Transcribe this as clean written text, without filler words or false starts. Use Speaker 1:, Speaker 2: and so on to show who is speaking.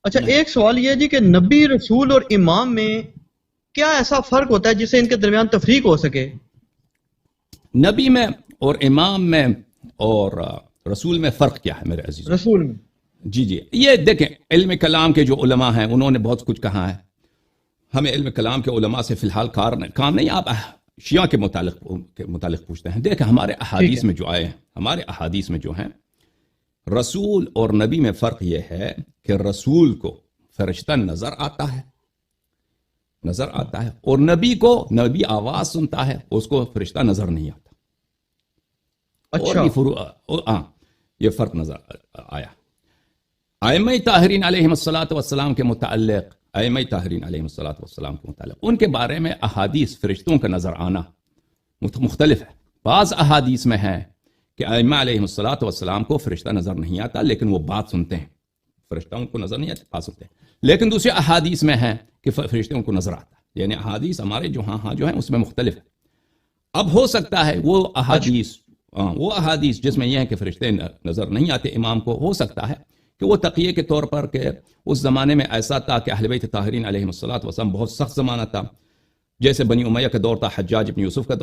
Speaker 1: اچھا ایک سوال یہ ہے جی کہ نبی رسول اور امام میں کیا ایسا فرق ہوتا ہے جس سے ان کے درمیان تفریق ہو سکے؟
Speaker 2: نبی میں اور امام میں اور رسول میں فرق کیا ہے میرے عزیز؟
Speaker 1: رسول میں
Speaker 2: جی یہ دیکھیں، علم کلام کے جو علماء ہیں انہوں نے بہت کچھ کہا ہے. ہمیں علم کلام کے علماء سے فی الحال کام نہیں. آپ شیعہ کے متعلق پوچھتے ہیں. دیکھیں ہمارے احادیث میں جو آئے ہیں، ہمارے احادیث میں جو ہیں، رسول اور نبی میں فرق یہ ہے کہ رسول کو فرشتہ نظر آتا ہے اور نبی آواز سنتا ہے، اس کو فرشتہ نظر نہیں آتا.
Speaker 1: اچھا
Speaker 2: یہ فرق نظر آیا. ائمہ طاہرین علیہم الصلوۃ والسلام کے متعلق ان کے بارے میں احادیث فرشتوں کا نظر آنا مختلف ہے. بعض احادیث میں ہے کہ ائمہ علیہم الصلوۃ والسلام کو فرشتہ نظر نہیں آتا لیکن وہ بات سنتے ہیں. فرشتہ ان کو نظر نہیں آتا، بات سنتے ہیں. لیکن دوسری احادیث میں ہے کہ فرشتے ان کو نظر آتا ہے. یعنی احادیث ہمارے جو ہیں اس میں مختلف ہے. اب ہو سکتا ہے وہ احادیث جس میں یہ ہے کہ فرشتے نظر نہیں آتے امام کو، ہو سکتا ہے کہ وہ تقیہ کے طور پر کہ اس زمانے میں ایسا تھا کہ اہل بیت طاہرین علیہم الصلوۃ والسلام بہت سخت زمانہ تھا، جیسے بنی امیہ کا دور تھا، حجاج ابن یوسف کا